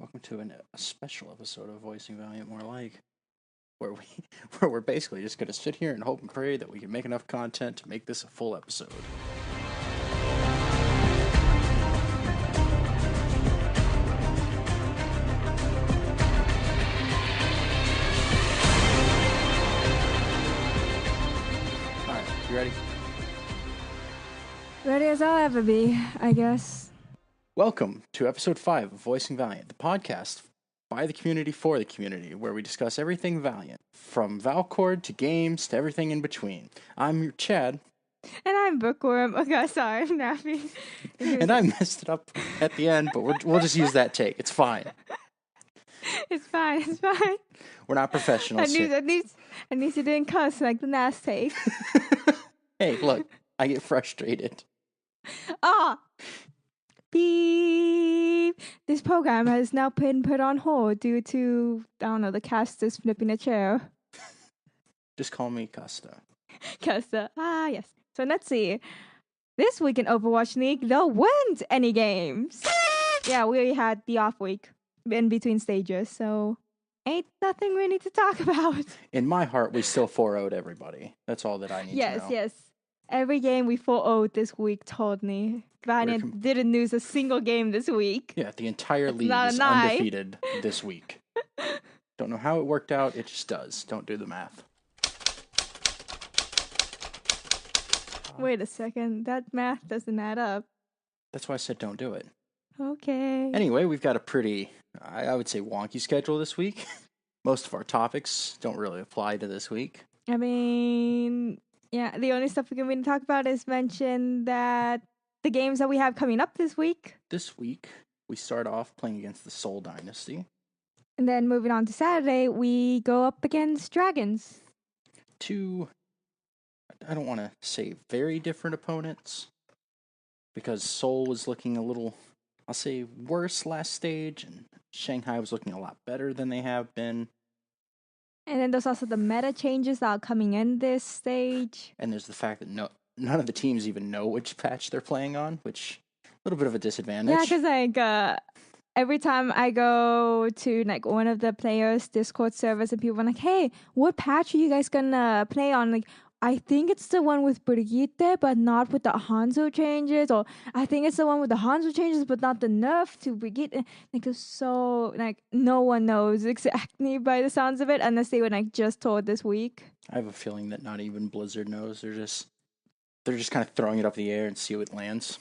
Welcome to a special episode of Voicing Valiant, more like, where we're basically just gonna sit here and hope and pray that we can make enough content to make this a full episode. Alright, you ready? Ready as I'll ever be, I guess. Welcome to episode 5 of Voicing Valiant, the podcast by the community for the community, where we discuss everything Valiant, from Valcord to games to everything in between. I'm your Chad. And I'm Bookworm. Okay, sorry, I'm napping. And I messed it up at the end, but we'll just use that take. It's fine. It's fine. We're not professionals here. At least you didn't cuss like the last take. Hey, look, I get frustrated. Ah! Beep! This program has now been put on hold due to, I don't know, the cast is flipping a chair. Just call me Costa. Costa. Yes. So let's see. This week in Overwatch League, there weren't any games. Yeah, we had the off week in between stages, so ain't nothing we need to talk about. In my heart, we still 4-0'd everybody. That's all that I need to know. Yes. Every game we 4-0'd this week told me. Valiant didn't lose a single game this week. Yeah, the entire league is undefeated this week. Don't know how it worked out, it just does. Don't do the math. Wait a second, that math doesn't add up. That's why I said don't do it. Okay. Anyway, we've got a pretty, I would say, wonky schedule this week. Most of our topics don't really apply to this week. I mean, yeah, the only stuff we can really talk about is mention that the games that we have coming up this week. This week, we start off playing against the Soul Dynasty. And then moving on to Saturday, we go up against Dragons. Two, I don't want to say very different opponents, because Seoul was looking a little, I'll say, worse last stage, and Shanghai was looking a lot better than they have been. And then there's also the meta changes that are coming in this stage. And there's the fact that none of the teams even know which patch they're playing on, which a little bit of a disadvantage. Yeah, because every time I go to one of the players' Discord servers and people are like, hey, what patch are you guys gonna play on? Like, I think it's the one with Brigitte, but not with the Hanzo changes. Or I think it's the one with the Hanzo changes, but not the nerf to Brigitte. So no one knows exactly by the sounds of it, unless they were just told this week. I have a feeling that not even Blizzard knows. They're just kind of throwing it up the air and see what lands.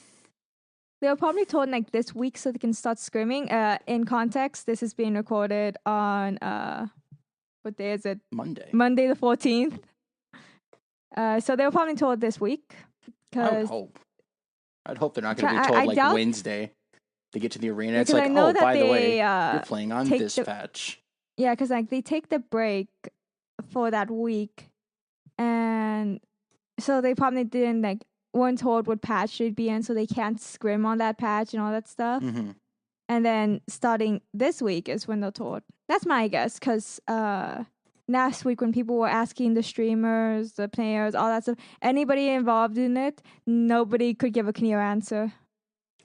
They were probably told this week so they can start scrimming. In context, this is being recorded on what day is it? Monday the 14th. So they were probably told this week. I would hope. I'd hope they're not going to be told Wednesday to get to the arena. It's like, oh, by the way, you're playing on this patch. Yeah, because they take the break for that week, and so they probably didn't weren't told what patch should be in, so they can't scrim on that patch and all that stuff. Mm-hmm. And then starting this week is when they're told. That's my guess, because last week when people were asking the streamers, the players, all that stuff, anybody involved in it, nobody could give a clear answer.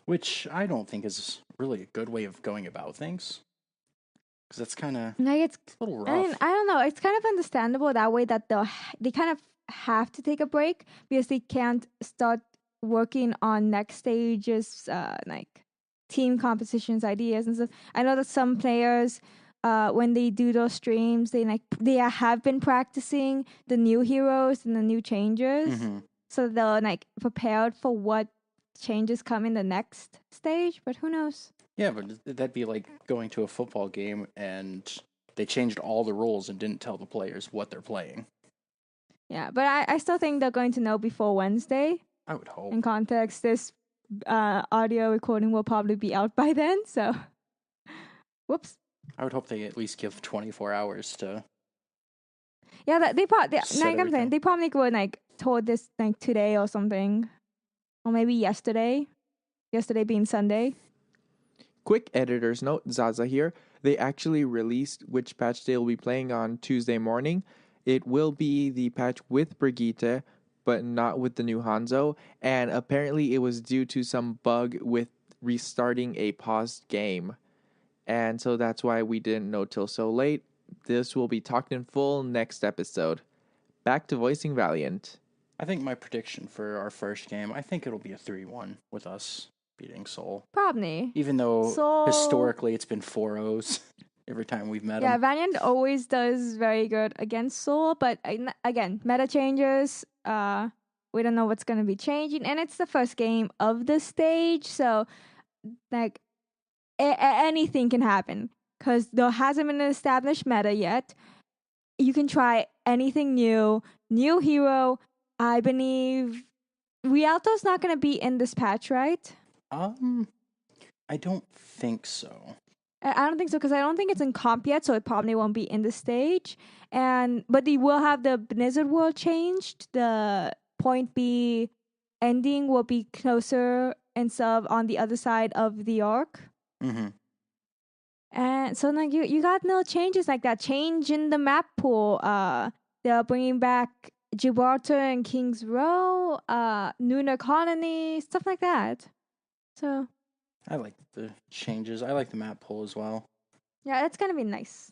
Which I don't think is really a good way of going about things. Because that's kind of it's a little rough. I mean, I don't know. It's kind of understandable that way that they kind of have to take a break because they can't start working on next stages, team compositions, ideas and stuff. I know that some players, when they do those streams, they have been practicing the new heroes and the new changes, so they're prepared for what changes come in the next stage. But who knows? Yeah, but that'd be like going to a football game and they changed all the rules and didn't tell the players what they're playing. Yeah, but I still think they're going to know before Wednesday. I would hope. In context, this audio recording will probably be out by then, so whoops. I would hope they at least give 24 hours to. Yeah, they probably were told this today or something, or maybe yesterday. Yesterday being Sunday. Quick editor's note, Zaza here. They actually released which patch they'll be playing on Tuesday morning. It will be the patch with Brigitte, but not with the new Hanzo. And apparently it was due to some bug with restarting a paused game. and so that's why we didn't know till so late. This will be talked in full next episode. Back to Voicing Valiant. I think my prediction for our first game, I think it'll be a 3-1 with us beating Seoul. Probably. Even though Seoul... historically it's been 4-0s every time we've met them. Yeah, Valiant always does very good against Seoul, but again, meta changes. We don't know what's going to be changing, and it's the first game of the stage, so like anything can happen because there hasn't been an established meta yet. You can try anything new hero. I believe Rialto's not going to be in this patch, right? I don't think so. I don't think so because I don't think it's in comp yet, so it probably won't be in the stage. But they will have the Blizzard world changed. The point B ending will be closer instead of on the other side of the arc. Mm-hmm. And so like you got no changes like that. Change in the map pool. They're bringing back Gibraltar and Kings Row, Lunar Colony, stuff like that. So I like the changes. I like the map pool as well. Yeah, it's gonna be nice.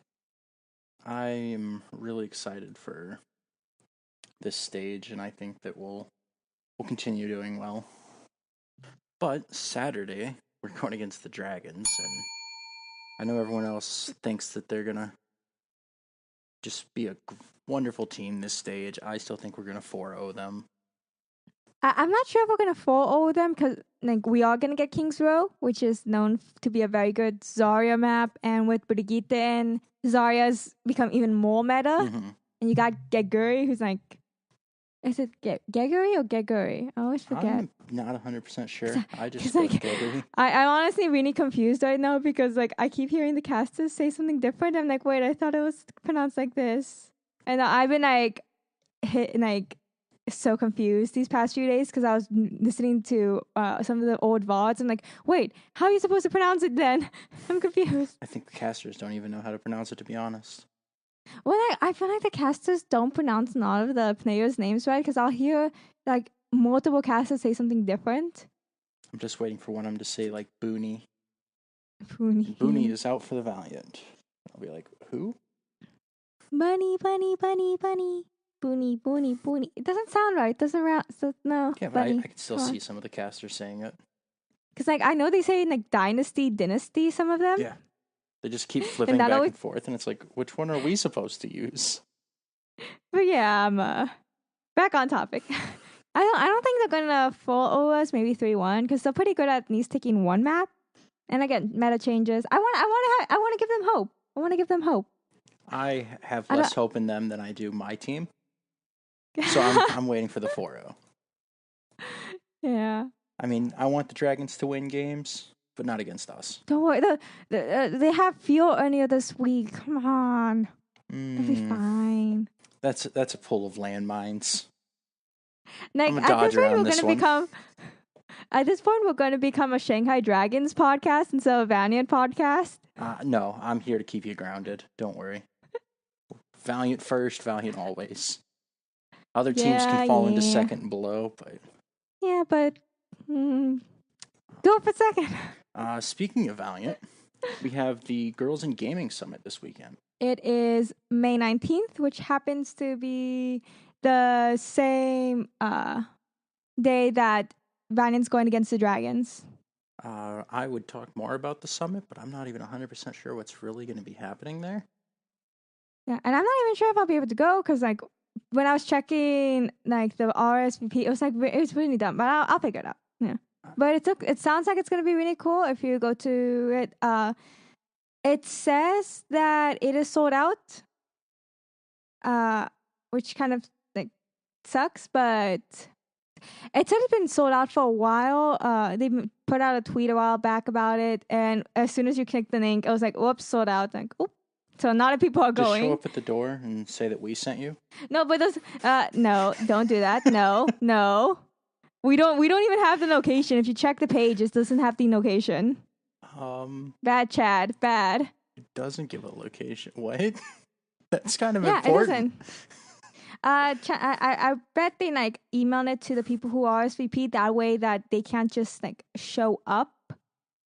I am really excited for this stage, and I think that we'll continue doing well. But Saturday, we're going against the Dragons, and I know everyone else thinks that they're gonna just be a wonderful team this stage. I still think we're gonna 4-0 them. I'm not sure if we're gonna 4-0 them because like we are gonna get Kings Row, which is known to be a very good Zarya map, and with Brigitte and Zarya's become even more meta. Mm-hmm. And you got Geguri, who's like, is it Geguri or Geguri? I always forget. I'm not 100% sure. I just like Geguri. I'm honestly really confused right now because like I keep hearing the casters say something different. I'm like, wait, I thought it was pronounced like this, and I've been like so confused these past few days because I was listening to some of the old VODs. I'm like, wait, how are you supposed to pronounce it then? I'm confused. I think the casters don't even know how to pronounce it, to be honest. Well, I feel like the casters don't pronounce a lot of the players' names right because I'll hear like multiple casters say something different. I'm just waiting for one of them to say like Booney. Booney is out for the Valiant. I'll be like, who? Bunny. Booney. It doesn't sound right. It doesn't so no. Yeah, but I can still see some of the casters saying it. Because like I know they say like dynasty, some of them. Yeah. They just keep flipping back and forth, and it's like, which one are we supposed to use? But yeah, I'm back on topic. I don't think they're gonna 4-0 us, maybe 3-1, because they're pretty good at least taking one map. And again, meta changes. I want to give them hope. I have less hope in them than I do my team. So I'm waiting for the 4-0. Yeah. I mean, I want the Dragons to win games, but not against us. Don't worry. They have Fuel earlier this week. Come on. They'll be fine. That's a pull of landmines. Like, I'm a dodger on this one. At this point, we're going to become a Shanghai Dragons podcast instead of a Valiant podcast. No, I'm here to keep you grounded. Don't worry. Valiant first, Valiant always. Other teams can fall into second and below, but... Yeah, but... go for second. Speaking of Valiant, we have the Girls in Gaming Summit this weekend. It is May 19th, which happens to be the same day that Valiant's going against the Dragons. I would talk more about the summit, but I'm not even 100% sure what's really going to be happening there. Yeah, and I'm not even sure if I'll be able to go, because, like, when I was checking, like, the RSVP, it was really dumb, but I'll figure it out. Yeah. But it sounds like it's going to be really cool if you go to it. It says that it is sold out, which kind of, like, sucks, but it said it's been sold out for a while. They put out a tweet a while back about it, and as soon as you click the link, it was like, whoops, sold out. Like, oop. So a lot of people are going. Just show up at the door and say that we sent you? No, but those, no, don't do that. No. We don't even have the location. If you check the page, it doesn't have the location. Bad, Chad. Bad. It doesn't give a location. What? That's kind of important. It doesn't. I bet they like email it to the people who RSVP that way that they can't just like show up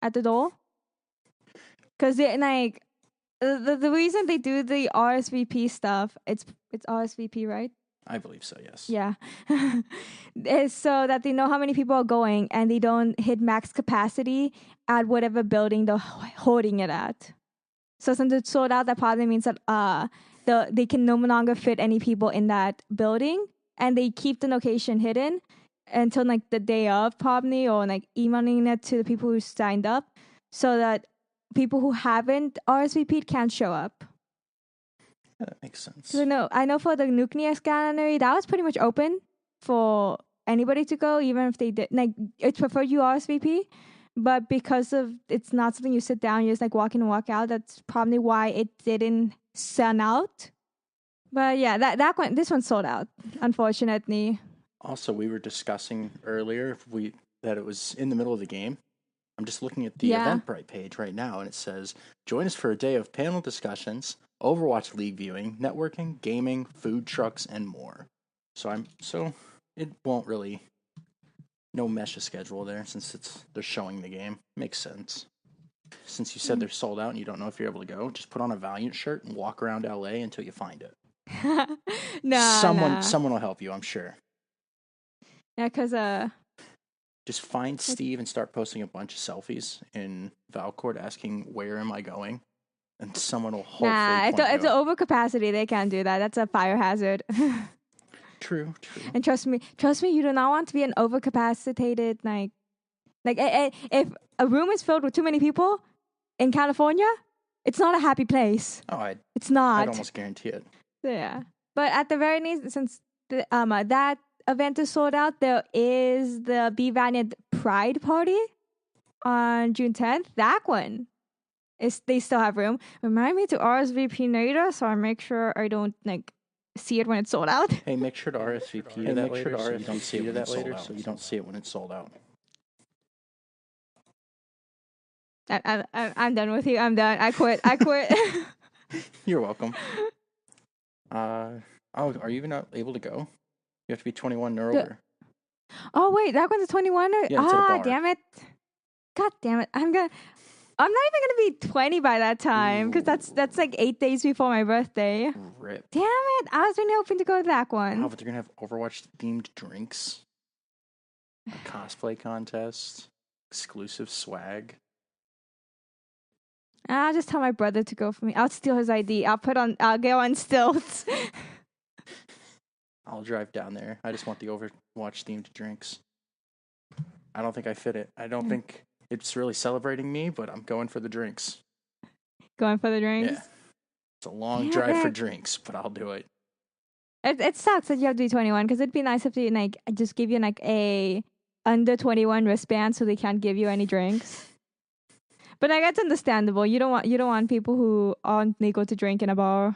at the door. because they like the reason they do the RSVP stuff. It's RSVP, right? I believe so, yes. Yeah. Is so that they know how many people are going and they don't hit max capacity at whatever building they're holding it at. So since it's sold out, that probably means that they can no longer fit any people in that building, and they keep the location hidden until like the day of probably, or like emailing it to the people who signed up so that people who haven't RSVP'd can't show up. Yeah, that makes sense. So I know for the Nucleus Gallery, that was pretty much open for anybody to go, even if they did. Like, it's preferred you RSVP, but because of it's not something you sit down, you just like walk in and walk out. That's probably why it didn't sell out. But yeah, this one sold out, unfortunately. Also, we were discussing earlier that it was in the middle of the game. I'm just looking at the Eventbrite page right now, and it says, join us for a day of panel discussions, Overwatch League viewing, networking, gaming, food trucks, and more. So it won't really, no mesh of schedule there since they're showing the game. Makes sense. Since you said they're sold out and you don't know if you're able to go, just put on a Valiant shirt and walk around LA until you find it. Someone will help you, I'm sure. Yeah, because just find Steve and start posting a bunch of selfies in Valcourt asking, where am I going? And someone will hopefully point it's an overcapacity. They can't do that. That's a fire hazard. True. And trust me, you do not want to be an overcapacitated, like if a room is filled with too many people in California, it's not a happy place. Oh, it's not. I'd almost guarantee it. Yeah. But at the very least, since that event is sold out, there is the Be Valiant Pride Party on June 10th. That one they still have room. Remind me to RSVP later so I make sure I don't like see it when it's sold out. Hey, make sure to RSVP that later so you don't see it when it's sold out. So you don't see it when it's sold out. I'm done with you. I'm done. I quit. You're welcome. Are you even not able to go? You have to be 21 or older. Oh wait, that one's a 21. Yeah, damn it! God damn it! I'm not even gonna be 20 by that time because that's like 8 days before my birthday. Rip. Damn it! I was really hoping to go to that one. Wow, but they're gonna have Overwatch themed drinks, a cosplay contest, exclusive swag. I'll just tell my brother to go for me. I'll steal his ID. I'll go on stilts. I'll drive down there. I just want the Overwatch themed drinks. I don't think I fit it. I don't think it's really celebrating me, but I'm going for the drinks. Going for the drinks? Yeah. It's a long drive for drinks, but I'll do it. It sucks that you have to be 21 because it'd be nice if they like just give you like a under 21 wristband so they can't give you any drinks. But like, that's understandable. You don't want people who aren't legal to drink in a bar.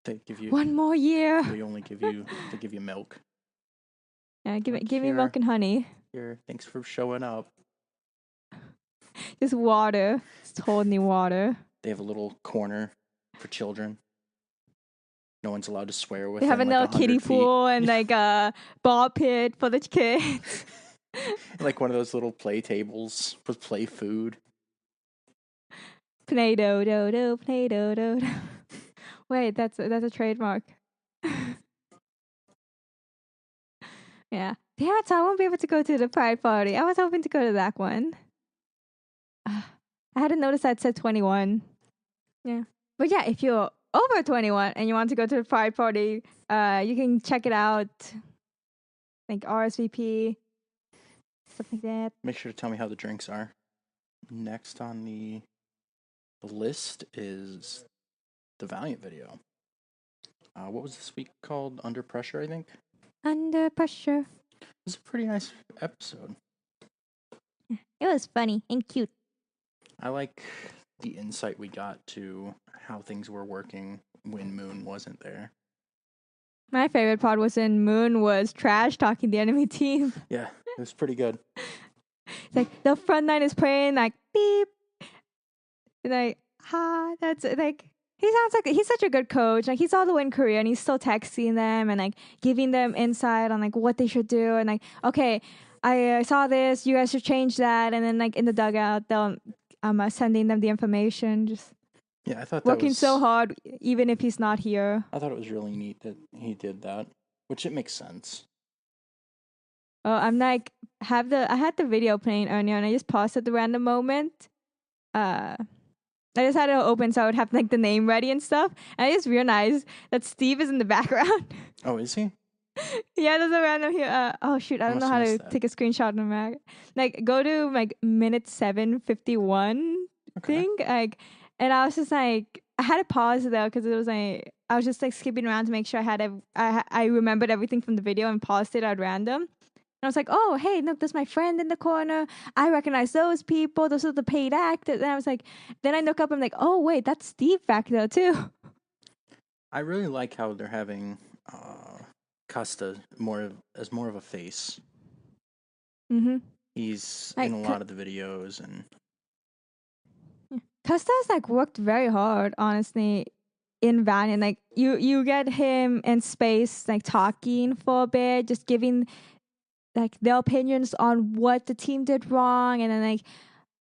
They give you one more year. They give you milk. Yeah, give me milk and honey. Here, thanks for showing up. Just water. Just holding water. They have a little corner for children. No one's allowed to swear with. They have a little kiddie pool and like a ball pit for the kids. Like one of those little play tables with play food. Play-doh. Wait, that's a trademark. Yeah. Damn it, so I won't be able to go to the Pride Party. I was hoping to go to that one. I hadn't noticed that it said 21. Yeah. But yeah, if you're over 21 and you want to go to the Pride Party, you can check it out. Like RSVP, stuff like that. Make sure to tell me how the drinks are. Next on the list is the Valiant video. What was this week called? Under Pressure, I think? Under Pressure. It was a pretty nice episode. It was funny and cute. I like the insight we got to how things were working when Moon wasn't there. My favorite part was when Moon was trash talking the enemy team. Yeah, it was pretty good. It's like the front line is playing like beep. And like, that's like, he sounds like he's such a good coach. Like, he's all the way in Korea and he's still texting them and like giving them insight on like what they should do. And like, okay, I saw this, you guys should change that. And then like in the dugout, they'll I'm sending them the information. Just Yeah, I thought that working was so hard, even if he's not here. I thought it was really neat that he did that, which it makes sense. Oh, I'm like I had the video playing earlier, and I just paused at the random moment. I just had it open so I would have like the name ready and stuff. And I just realized that Steve is in the background. Oh, is he? Yeah, there's a random here. Oh shoot, I don't know how to take a screenshot on Mac. Like, go to like minute 7:51 thing. Like, and I was just like, I had to pause though because it was like I was just like skipping around to make sure I remembered everything from the video and paused it at random. And I was like, oh, hey, look, there's my friend in the corner. I recognize those people. Those are the paid actors. And I was like, then I look up, I'm like, oh, wait, that's Steve back there, too. I really like how they're having Costa more of a face. Mm-hmm. He's like, in a lot of the videos. And Costa's, like, worked very hard, honestly, in Valiant. Like, you get him in space, like, talking for a bit, just giving like their opinions on what the team did wrong, and then like,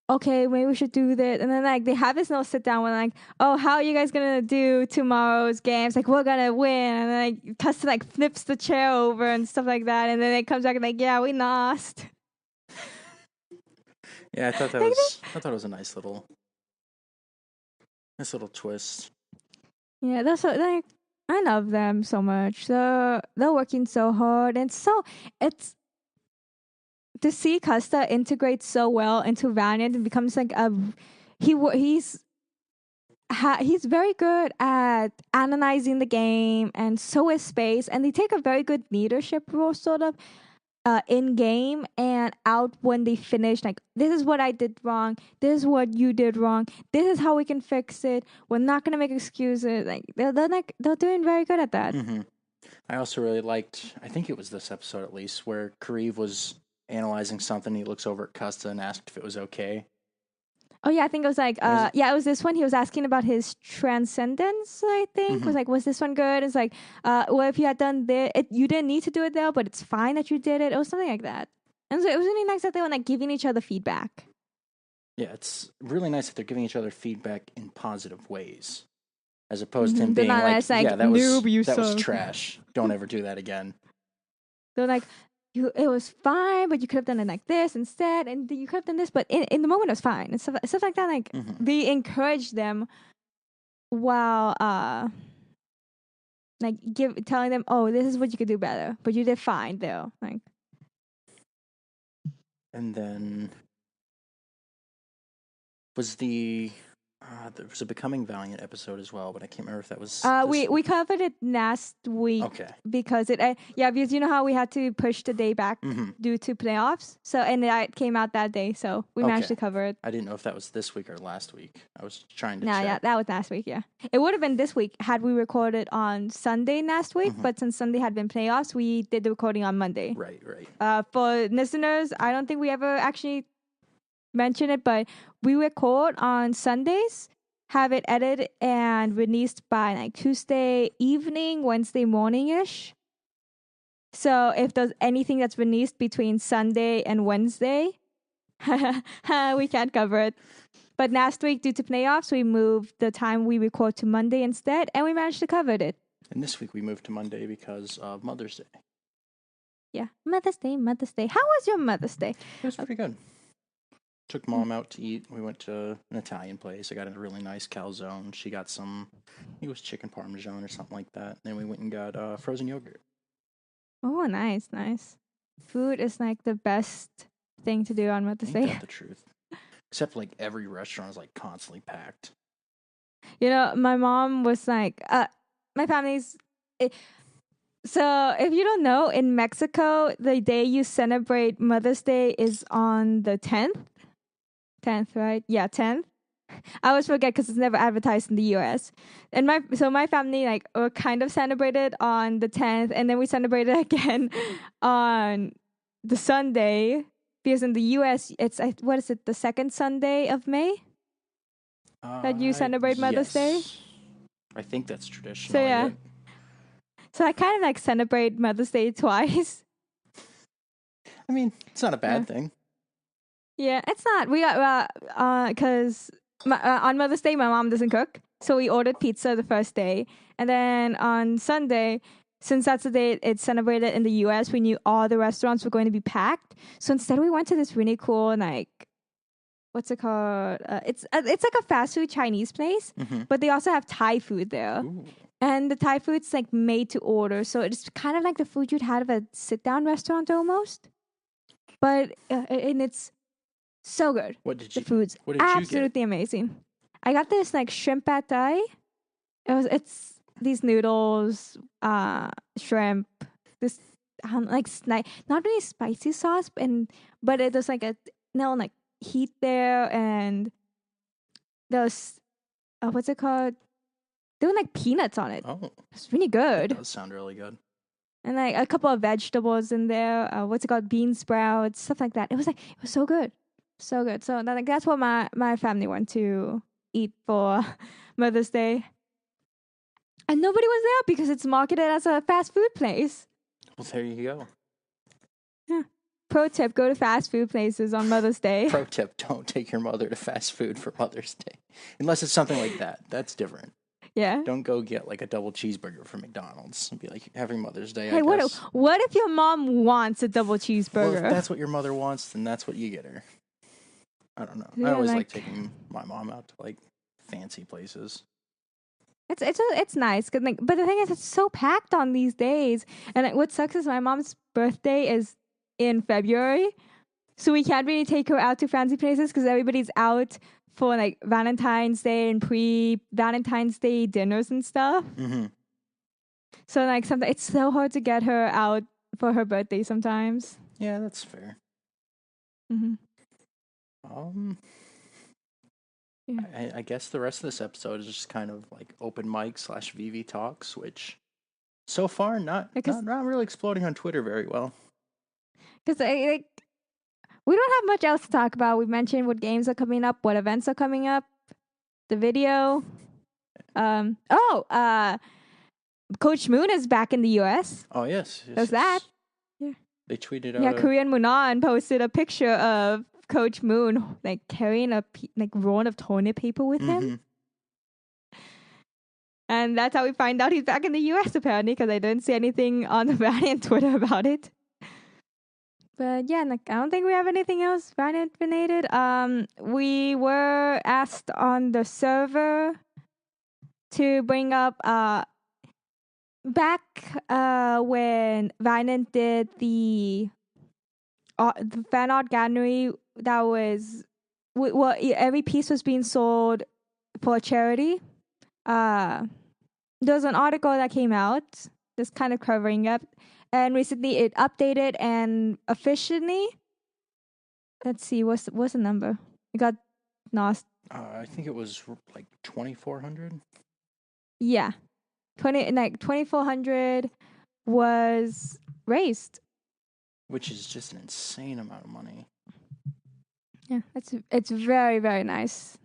okay, maybe we should do this, and then like they have this little sit down when like, oh, how are you guys gonna do tomorrow's games? Like, we're gonna win, and then like Custer like flips the chair over and stuff like that, and then it comes back and like, yeah, we lost. Yeah, I thought it was a nice little twist. Yeah, that's what, like, I love them so much. They're working so hard, and so it's to see Costa integrate so well into Valiant and becomes like he's very good at analyzing the game, and so is Space, and they take a very good leadership role sort of in game and out when they finish. Like, this is what I did wrong. This is what you did wrong. This is how we can fix it. We're not gonna make excuses. Like they're doing very good at that. Mm-hmm. I also really liked. I think it was this episode at least where Kareev was analyzing something. He looks over at Costa and asked if it was okay. Oh yeah, I think it was like it was this one. He was asking about his transcendence. I think was like, was this one good? It's like, well, if you had done this, you didn't need to do it though, but it's fine that you did it. It was something like that. And so it was really nice that they were like giving each other feedback. Yeah, it's really nice that they're giving each other feedback in positive ways, as opposed to him being like, yeah, that was trash. Don't ever do that again. They're like, it was fine, but you could have done it like this instead, and you could have done this, but in the moment it was fine, and stuff like that. Like they encourage them while like telling them, oh, this is what you could do better, but you did fine though. Like, and then there was a Becoming Valiant episode as well, but I can't remember if that was. We covered it last week. Okay. Because because you know how we had to push the day back due to playoffs. So and it came out that day, so we managed to cover it. I didn't know if that was this week or last week. I was trying to. Yeah, that was last week. Yeah, it would have been this week had we recorded on Sunday last week. But since Sunday had been playoffs, we did the recording on Monday. Right. For listeners, I don't think we ever actually mention it, but we record on Sundays, have it edited and released by like Tuesday evening, Wednesday morning-ish. So if there's anything that's released between Sunday and Wednesday, we can't cover it. But last week, due to playoffs, we moved the time we record to Monday instead, and we managed to cover it. And this week we moved to Monday because of Mother's Day. Yeah, Mother's Day. How was your Mother's Day? It was pretty good. Took Mom out to eat. We went to an Italian place. I got a really nice calzone. She got it was chicken parmesan or something like that. Then we went and got frozen yogurt. Oh, nice. Food is like the best thing to do on Mother's Day. Ain't that the truth? Except like every restaurant is like constantly packed. You know, my mom was like, my family's... So, if you don't know, in Mexico, the day you celebrate Mother's Day is on the 10th. 10th, right? Yeah, 10th. I always forget because it's never advertised in the US. And my family like kind of celebrated on the 10th, and then we celebrated again on the Sunday, because in the US it's what is it, the second Sunday of May that you celebrate Mother's Day? I think that's traditional. So yeah. So I kind of like celebrate Mother's Day twice. I mean, it's not a bad thing. Yeah, it's not. We got because on Mother's Day my mom doesn't cook, so we ordered pizza the first day, and then on Sunday, since that's the day it's celebrated in the U.S., we knew all the restaurants were going to be packed. So instead, we went to this really cool like what's it called? It's like a fast food Chinese place, but they also have Thai food there. Ooh. And the Thai food's like made to order, so it's kind of like the food you'd have at a sit-down restaurant almost. But and it's so good. What did The you? food's What did you get? absolutely amazing. I got this like shrimp pad thai. It's these noodles, shrimp, this not really spicy sauce, but it was like like heat there, and there's what's it called? There were like peanuts on it. Oh, It's really good. that does sound really good. And like a couple of vegetables in there. What's it called? Bean sprouts, stuff like that. It was so good. So good. So that's what my family went to eat for Mother's Day. And nobody was there because it's marketed as a fast food place. Well, there you go. Yeah. Pro tip, go to fast food places on Mother's Day. Pro tip, don't take your mother to fast food for Mother's Day. Unless it's something like that. That's different. Yeah. Don't go get like a double cheeseburger from McDonald's and be like, having Mother's Day, Hey, I guess. what if your mom wants a double cheeseburger? Well, if that's what your mother wants, then that's what you get her. I don't know. Yeah, I always like- like taking my mom out to like fancy places. It's nice, 'cause, like, but the thing is, it's so packed on these days. And what sucks is my mom's birthday is in February, so we can't really take her out to fancy places because everybody's out for like Valentine's Day and pre-Valentine's Day dinners and stuff. Mm-hmm. So like sometimes it's so hard to get her out for her birthday sometimes. Yeah, that's fair. Hmm. Yeah. I guess the rest of this episode is just kind of like open mic / VV talks, which so far not really exploding on Twitter very well. Because we don't have much else to talk about. We mentioned what games are coming up, what events are coming up, the video. Coach Moon is back in the U.S. Oh yes, There's that. Yeah. They tweeted out. Yeah, Korean Munan posted a picture of Coach Moon like carrying a roll of toilet paper with him. And that's how we find out he's back in the U.S. apparently, because I didn't see anything on the Valiant Twitter about it. But yeah, like I don't think we have anything else Valiant related. We were asked on the server to bring up back when Valiant did the fan art gallery that was every piece was being sold for charity. There was an article that came out just kind of covering up, and recently it updated and officially, let's see, what's the number? It got lost. I think it was like 2,400. Yeah, 2,400 was raised, which is just an insane amount of money. Yeah, it's very, very nice.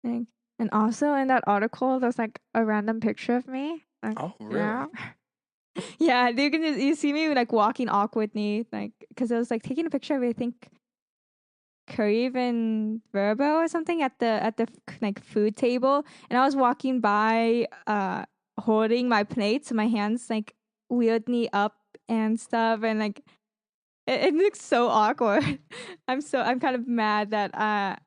And also in that article, there's like a random picture of me. Like, oh, really? Yeah. Yeah, you see me like walking awkwardly, like because I was like taking a picture of I think Kareev and Verbo or something at the like food table, and I was walking by, holding my plates, so my hands like weirdly up and stuff, and like it looks so awkward. I'm kind of mad that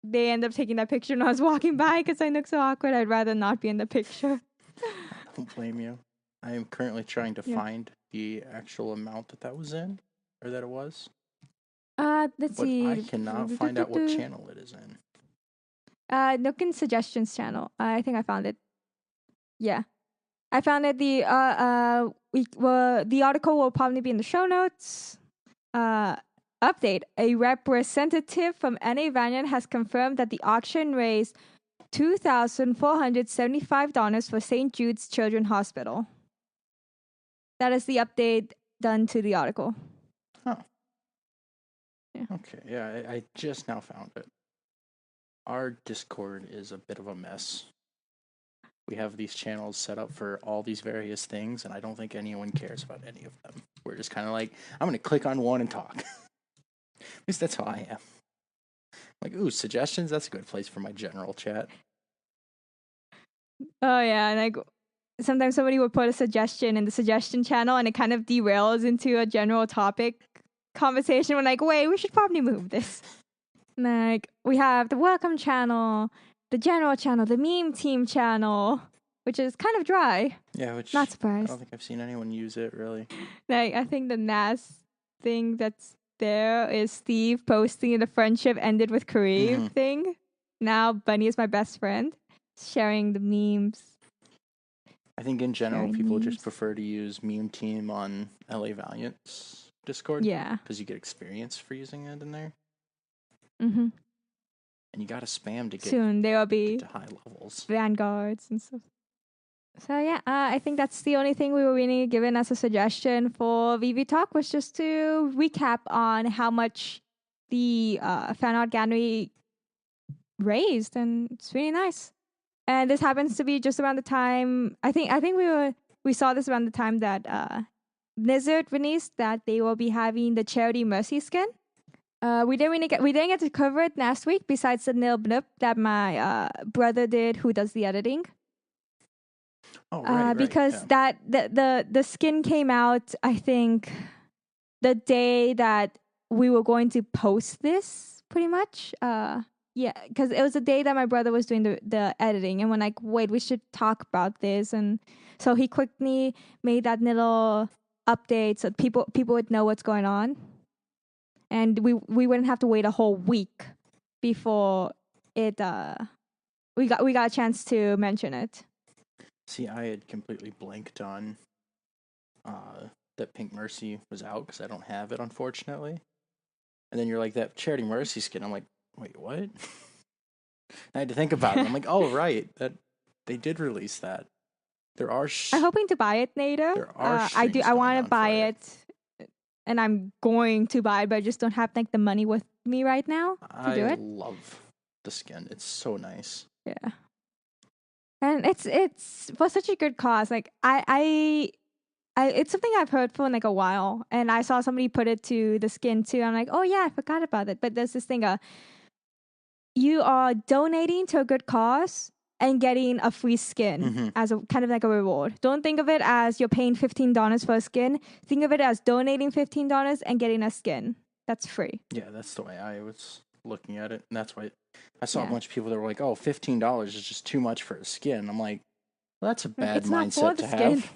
they end up taking that picture and I was walking by because I look so awkward. I'd rather not be in the picture. I don't blame you. I am currently trying to find the actual amount that was in, or that it was. Let's see. I cannot find out what channel it is in. Look in suggestions channel. I think I found it. Yeah, I found it. The article will probably be in the show notes. Update: a representative from NA Valiant has confirmed that the auction raised $2,475 for St. Jude's Children's Hospital. That is the update done to the article. Oh. Yeah. Okay, yeah, I just now found it. Our Discord is a bit of a mess. We have these channels set up for all these various things, and I don't think anyone cares about any of them. We're just kind of like, I'm going to click on one and talk. least that's how I am. Like, ooh, suggestions? That's a good place for my general chat. Oh yeah, like sometimes somebody would put a suggestion in the suggestion channel and it kind of derails into a general topic conversation. We're like, wait, we should probably move this. Like, we have the welcome channel, the general channel, the meme team channel, which is kind of dry. Yeah, which Not I surprised. don't think I've seen anyone use it, really. Like, I think the NAS thing that's there is Steve posting the friendship ended with Kareem thing. Now Bunny is my best friend, sharing the memes. I think in general, Sharing people memes. just prefer to use Meme Team on LA Valiant's Discord. Yeah. Because you get experience for using it in there. Mm-hmm. And you gotta spam to get, Soon there will get be to high levels. vanguards and stuff. So yeah, I think that's the only thing we were really given as a suggestion for VV Talk was just to recap on how much the fan art gallery raised, and it's really nice. And this happens to be just around the time I think we saw this around the time that Blizzard released that they will be having the Charity Mercy skin. We didn't get to cover it last week. Besides the nil blip that my brother did, who does the editing. Oh, right, Because yeah. the skin came out, I think, the day that we were going to post this, pretty much. Yeah, because it was the day that my brother was doing the editing, and we're like, wait, we should talk about this, and so he quickly made that little update so people would know what's going on, and we wouldn't have to wait a whole week before it. We got a chance to mention it. See, I had completely blanked on that Pink Mercy was out because I don't have it, unfortunately. And then you're like, that Charity Mercy skin. I'm like, wait, what? I had to think about it. I'm like, oh, right. That they did release that. There are... I'm hoping to buy it later. There are I do. streams I going want on to buy for it, and I'm going to buy it, but I just don't have like the money with me right now to do I it. love the skin. It's so nice. Yeah, and it's for such a good cause. Like I it's something I've heard for like a while, and I saw somebody put it to the skin too. I'm like, oh yeah, I forgot about it. But there's this thing, you are donating to a good cause and getting a free skin as a kind of like a reward. Don't think of it as you're paying $15 for a skin. Think of it as donating $15 and getting a skin. That's free. Yeah, that's the way I was looking at it. And that's why I saw a bunch of people that were like, oh, $15 is just too much for a skin. I'm like, well, that's a bad mindset to have.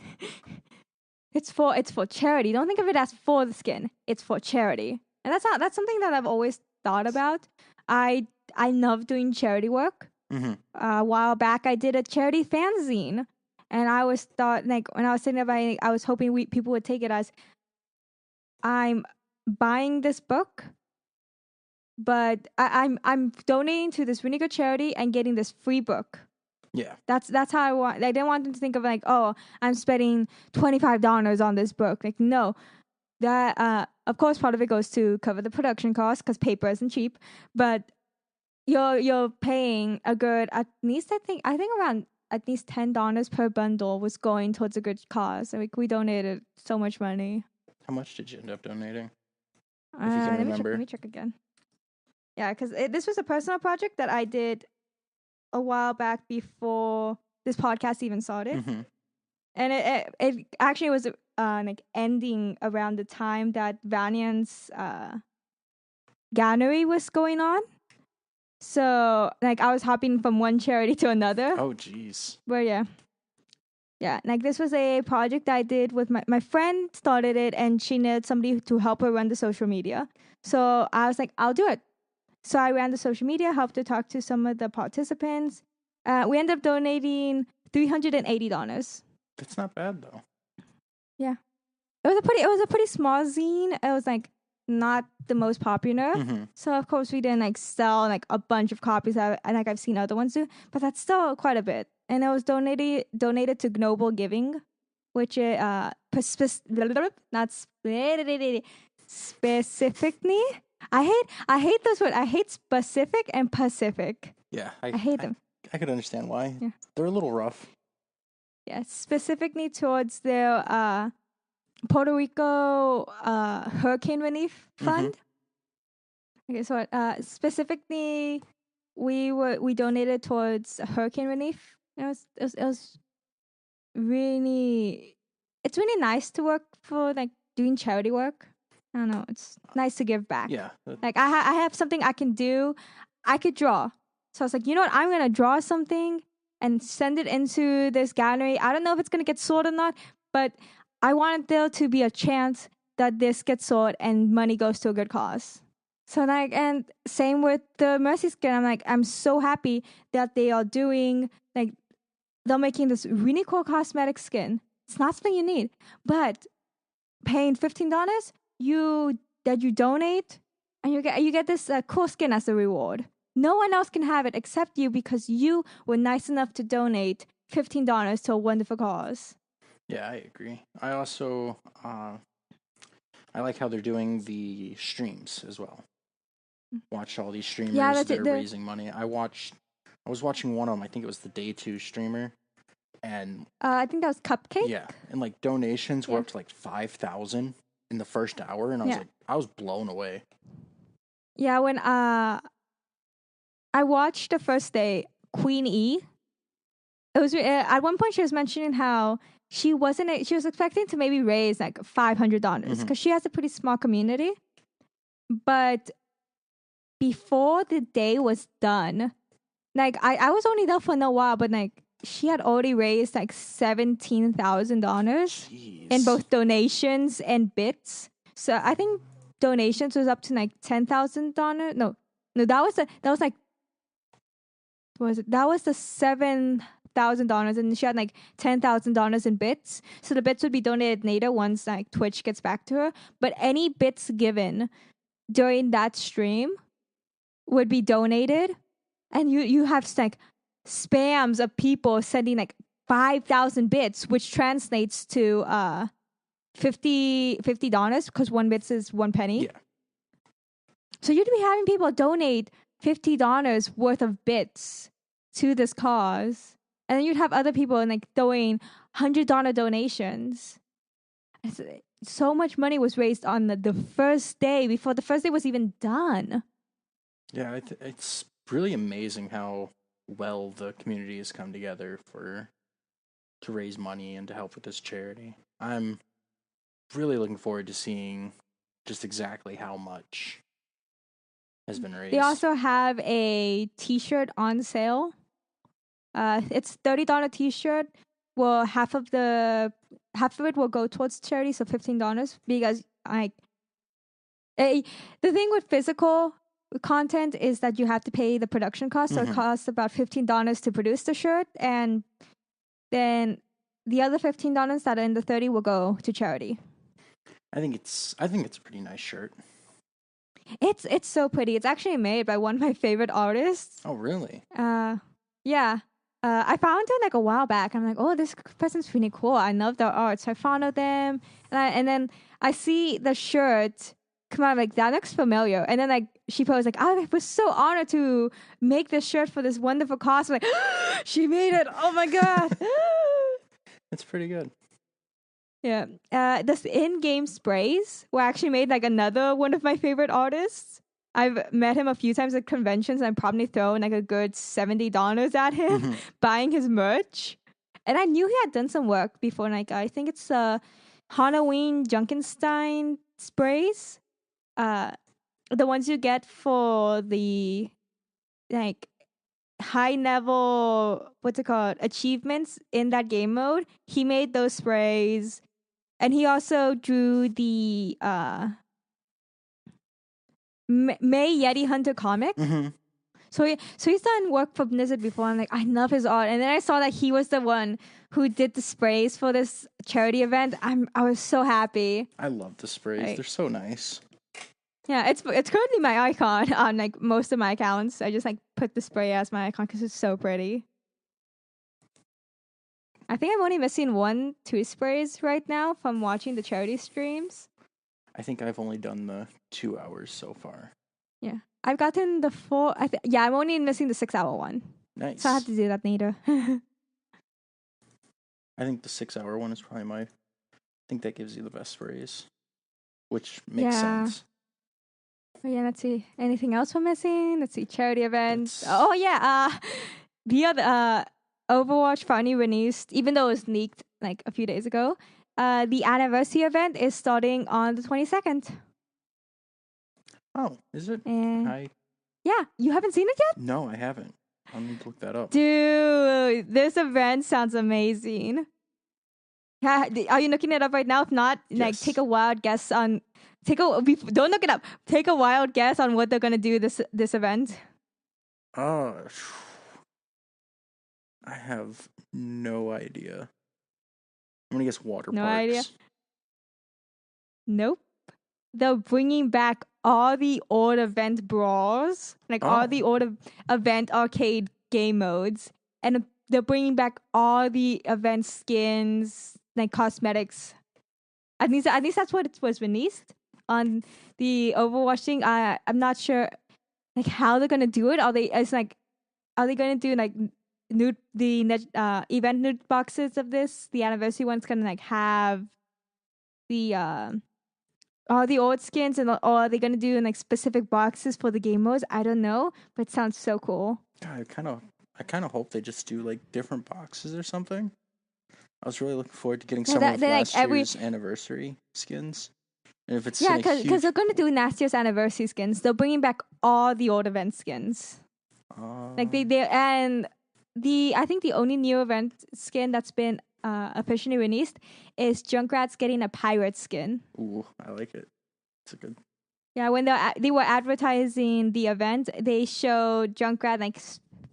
It's for charity. Don't think of it as for the skin. It's for charity. And that's something that I've always thought about. I love doing charity work. A while back, I did a charity fanzine, and I was thought like when I was thinking about it, I was hoping people would take it as I'm buying this book, but I'm donating to this really good charity and getting this free book. Yeah, that's how I want. I didn't want them to think of like, oh, I'm spending $25 on this book. Like, no, that of course part of it goes to cover the production costs because paper isn't cheap, but you're paying a good at least I think around at least $10 per bundle was going towards a good cause. Like we donated so much money. How much did you end up donating? If you can remember. Let me check again. Yeah, because this was a personal project that I did a while back before this podcast even started, and it actually was like ending around the time that Valiant's gallery was going on. So, like, I was hopping from one charity to another. Oh, jeez. But yeah. Yeah, like, this was a project I did with my friend started it, and she needed somebody to help her run the social media. So, I was like, I'll do it. So, I ran the social media, helped her talk to some of the participants. We ended up donating $380. That's not bad, though. Yeah. It was a pretty small zine. It was, like, not the most popular, so of course we didn't like sell like a bunch of copies like I've seen other ones do, but that's still quite a bit. And it was donated to Global Giving, which not specifically. I hate those words. I hate specific and Pacific. Yeah, I hate them. I could understand why. Yeah. They're a little rough. Yeah, specifically towards their Puerto Rico hurricane relief fund. Okay, so specifically, we donated towards hurricane relief. It was really, it's really nice to work for like doing charity work. I don't know, it's nice to give back. Yeah. Like I have something I can do. I could draw, so I was like, you know what, I'm gonna draw something and send it into this gallery. I don't know if it's gonna get sold or not, but I wanted there to be a chance that this gets sold and money goes to a good cause. So like, and same with the Mercy skin. I'm like, I'm so happy that they are doing like, they're making this really cool cosmetic skin. It's not something you need, but paying $15, you donate, and you get this cool skin as a reward. No one else can have it except you because you were nice enough to donate $15 to a wonderful cause. Yeah, I agree. I also I like how they're doing the streams as well. Watch all these streamers that are raising money. I was watching one of them. I think it was the Day 2 streamer, and I think that was Cupcake. Yeah, and like donations were up to like 5,000 in the first hour, and I was blown away. Yeah, when I watched the first day, Queen E. It was at one point she was mentioning how she was expecting to maybe raise like $500 because she has a pretty small community, but before the day was done, like I was only there for a while, but like she had already raised like $17,000 in both donations and bits. So I think donations was up to like $10,000. No, that was like, what was it? That was the $7,000, and she had like $10,000 in bits. So the bits would be donated later once like Twitch gets back to her. But any bits given during that stream would be donated, and you have like spams of people sending like 5,000 bits, which translates to $50 because one bits is 1 penny. Yeah. So you'd be having people donate $50 worth of bits to this cause, and then you'd have other people like throwing $100 donations. So much money was raised on the first day before the first day was even done. Yeah, it's really amazing how well the community has come together to raise money and to help with this charity. I'm really looking forward to seeing just exactly how much has been raised. They also have a t-shirt on sale. It's $30 t-shirt. Well, half of it will go towards charity, so $15, because the thing with physical content is that you have to pay the production cost. So it costs about $15 to produce the shirt, and then the other $15 that are in the 30 will go to charity. I think it's a pretty nice shirt. It's so pretty. It's actually made by one of my favorite artists. Oh, really? Yeah. I found it like a while back. I'm like, oh, this person's really cool. I love their art. So I followed them, and then I see the shirt. Come on, like, that looks familiar. And then like she posed like, I was so honored to make this shirt for this wonderful cause. I'm like, she made it. Oh my god. It's pretty good. Yeah. This in-game sprays were actually made like another one of my favorite artists. I've met him a few times at conventions, and I've probably thrown like a good $70 at him buying his merch. And I knew he had done some work before. Like, I think it's Halloween Junkenstein sprays. The ones you get for the like high level, what's it called, achievements in that game mode. He made those sprays, and he also drew the May Yeti Hunter comic. So he's done work for Blizzard before. I'm like, I love his art. And then I saw that he was the one who did the sprays for this charity event. I was so happy. I love the sprays. They're so nice. Yeah, it's currently my icon on like most of my accounts. I just like put the spray as my icon because it's so pretty. I think I'm only missing 1-2 sprays right now from watching the charity streams. I think I've only done the 2 hours so far. Yeah, I've gotten the 4. I'm only missing the 6-hour one. Nice. So I have to do that later. I think the 6-hour one is probably I think that gives you the best sprays, which makes sense. Oh, yeah, let's see. Anything else we're missing? Let's see. Charity events. That's- Oh, yeah. The other Overwatch finally released, even though it was leaked like a few days ago. The anniversary event is starting on the 22nd. Oh, is it? And yeah, you haven't seen it yet? No, I haven't. I'll need to look that up. Dude, this event sounds amazing. Yeah, are you looking it up right now? If not, like, Yes. take a wild guess on. Don't look it up. Take a wild guess on what they're gonna do this event. Oh, I have no idea. I'm gonna guess water No parks. idea. Nope. They're bringing back all the old event brawls, like all the old event arcade game modes, and they're bringing back all the event skins, like cosmetics. At least that's what it was released on the Overwatch thing. I'm not sure, like, how they're gonna do it. Are they gonna do like event nude boxes of this? The anniversary one's gonna like have the all the old skins, or are they gonna do like specific boxes for the game modes? I don't know, but it sounds so cool. God, I kind of hope they just do like different boxes or something. I was really looking forward to getting some of last year's anniversary skins. And if it's because they're gonna do last year's anniversary skins, they're bringing back all the old event skins. Like they and I think the only new event skin that's been officially released is Junkrat's getting a pirate skin. Ooh, I like it. It's a good. Yeah, when they were advertising the event, they showed Junkrat like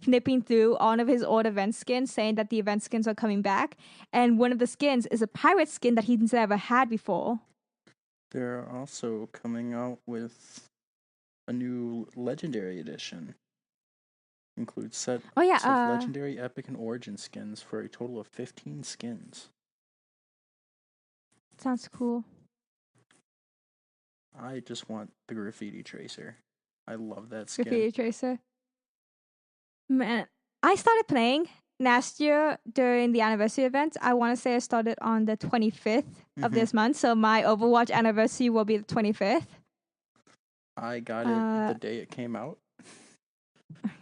flipping through all of his old event skins, saying that the event skins are coming back, and one of the skins is a pirate skin that he's never had before. They're also coming out with a new legendary edition. Includes sets of legendary, epic, and origin skins for a total of 15 skins. Sounds cool. I just want the graffiti tracer. I love that skin. Graffiti tracer. Man, I started playing last year during the anniversary event. I want to say I started on the 25th of this month, so my Overwatch anniversary will be the 25th. I got it the day it came out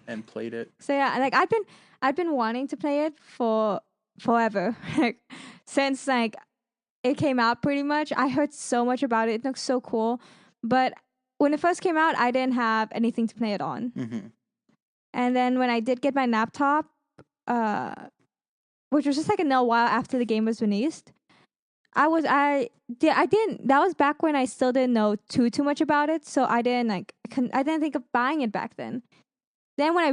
and played it. So yeah, like I've been wanting to play it for forever, like since like it came out. Pretty much, I heard so much about it. It looks so cool, but when it first came out, I didn't have anything to play it on. Mm-hmm. And then when I did get my laptop, which was just like a little while after the game was released, I didn't. That was back when I still didn't know too much about it, so I didn't think of buying it back then. Then when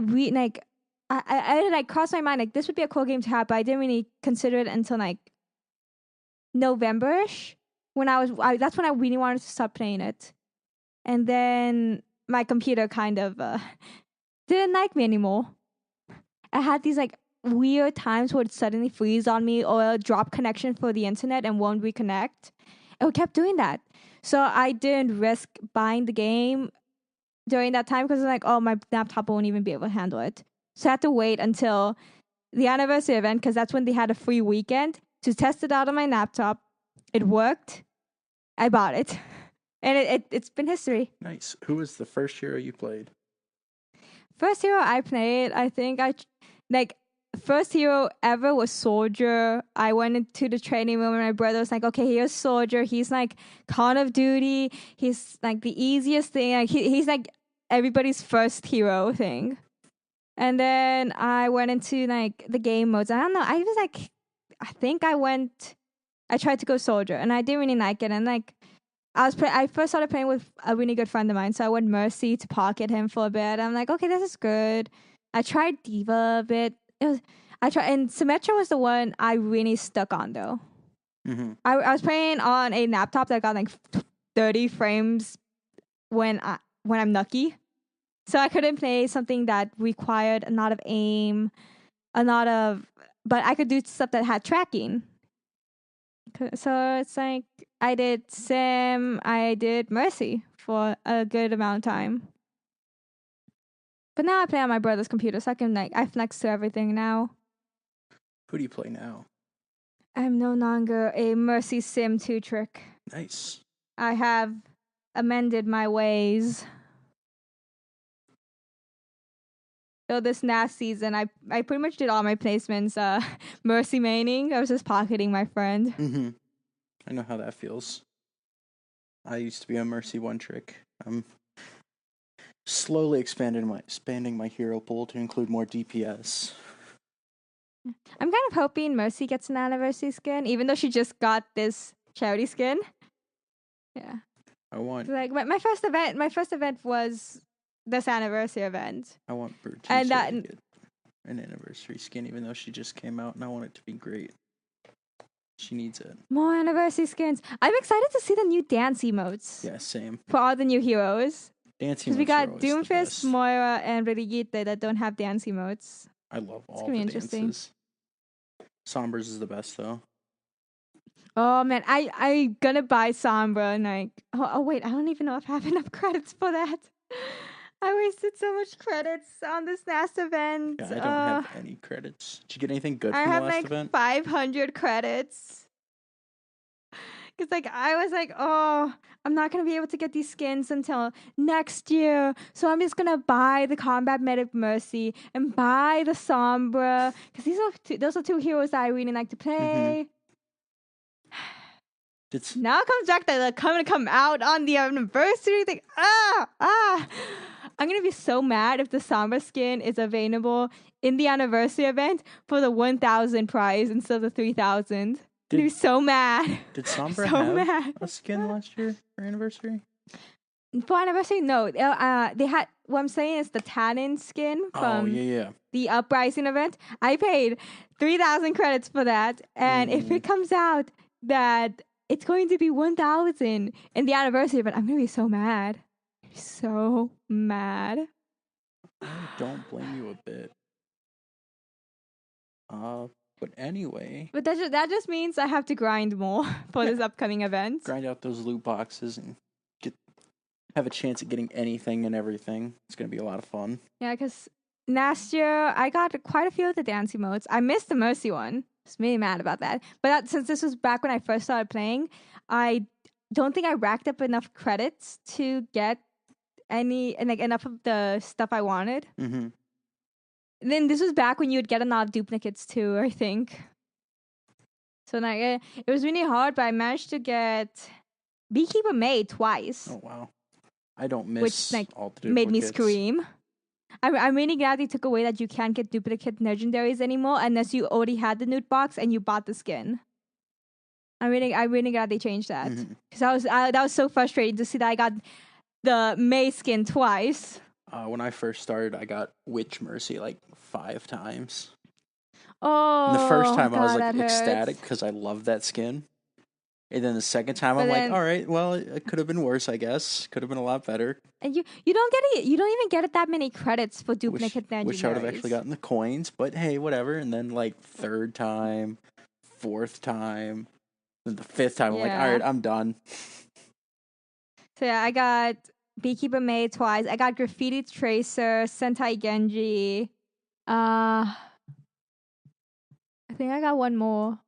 I crossed my mind like this would be a cool game to have, but I didn't really consider it until like November-ish when that's when I really wanted to start playing it, and then my computer kind of didn't like me anymore. I had these like weird times where it suddenly freeze on me or drop connection for the internet and won't reconnect. It kept doing that. So I didn't risk buying the game during that time because like, oh, my laptop won't even be able to handle it. So I had to wait until the anniversary event because that's when they had a free weekend to test it out on my laptop. It worked. I bought it. And it's been history. Nice. Who was the first hero you played? First hero I played, I think first hero ever was Soldier. I went into the training room and my brother was like, okay, here's Soldier. He's like Call of Duty. He's like the easiest thing. Like he's like everybody's first hero thing. And then I went into like the game modes. I don't know. I was like, I tried to go Soldier and I didn't really like it. And like, I first started playing with a really good friend of mine, so I went Mercy to pocket him for a bit. I'm like, okay, this is good. I tried Diva a bit. And Symmetra was the one I really stuck on though. Mm-hmm. I was playing on a laptop that got like 30 frames when I'm lucky, so I couldn't play something that required a lot of aim, but I could do stuff that had tracking. So it's like I did Sim, I did Mercy for a good amount of time. But now I play on my brother's computer, so I flex to everything now. Who do you play now? I'm no longer a Mercy Sim 2 trick. Nice. I have amended my ways. So this last season, I pretty much did all my placements. Mercy maining. I was just pocketing my friend. Mm-hmm. I know how that feels. I used to be a Mercy one trick. I'm slowly expanding my hero pool to include more DPS. I'm kind of hoping Mercy gets an anniversary skin, even though she just got this charity skin. Yeah. I want my first event was this anniversary event. I want Bertice And that- to get an anniversary skin, even though she just came out, and I want it to be great. She needs it. More anniversary skins. I'm excited to see the new dance emotes. Yeah, same. For all the new heroes. Dance emotes Because we got are always the Doomfist, best. Moira, and Brigitte that don't have dance emotes. I love all gonna the be interesting. dances. Sombras is the best though. Oh man, I gonna buy Sombra and like oh wait, I don't even know if I have enough credits for that. I wasted so much credits on this last event. Yeah, I don't have any credits. Did you get anything good I from the have last like event? 500 credits. Cause like I was like, oh, I'm not gonna be able to get these skins until next year, so I'm just gonna buy the Combat Medic Mercy and buy the Sombra, cause those are two heroes that I really like to play. Now it comes back that they're gonna come out on the anniversary. Like I'm gonna be so mad if the Sombra skin is available in the anniversary event for the 1,000 prize instead of the 3,000. I'm gonna be so mad. Did Sombra So have mad. a skin last year for anniversary? For anniversary, no. They had. What I'm saying is the Tannin skin from the Uprising event. I paid 3,000 credits for that, and if it comes out that it's going to be 1,000 in the anniversary event, I'm gonna be so mad. So mad. I don't blame you a bit. But anyway. But that just means I have to grind more for this upcoming event. Grind out those loot boxes and have a chance at getting anything and everything. It's going to be a lot of fun. Yeah, because last year I got quite a few of the dance emotes. I missed the Mercy one. I was really mad about that. But since this was back when I first started playing, I don't think I racked up enough credits to get enough of the stuff I wanted. Mm-hmm. Then this was back when you would get a lot of duplicates too, I think. So like it was really hard, but I managed to get Beekeeper May twice. Oh wow! I don't miss which all the duplicates. Made me scream. I'm really glad they took away that you can't get duplicate legendaries anymore unless you already had the loot box and you bought the skin. I'm really glad they changed that because that was so frustrating to see that I got the May skin twice. When I first started, I got Witch Mercy like 5 times. Oh, and the first time God, I was like that ecstatic hurts. because I love that skin. And then the second time I'm like, all right, well, it could have been worse, I guess. Could have been a lot better. And you don't get it. You don't even get that many credits for duplicate legendaries. Wish I would have actually gotten the coins, but hey, whatever. And then like 3rd time, 4th time, then the 5th time, I'm like, all right, I'm done. So yeah, I got Beekeeper May twice. I got Graffiti Tracer, Sentai Genji. I think I got one more.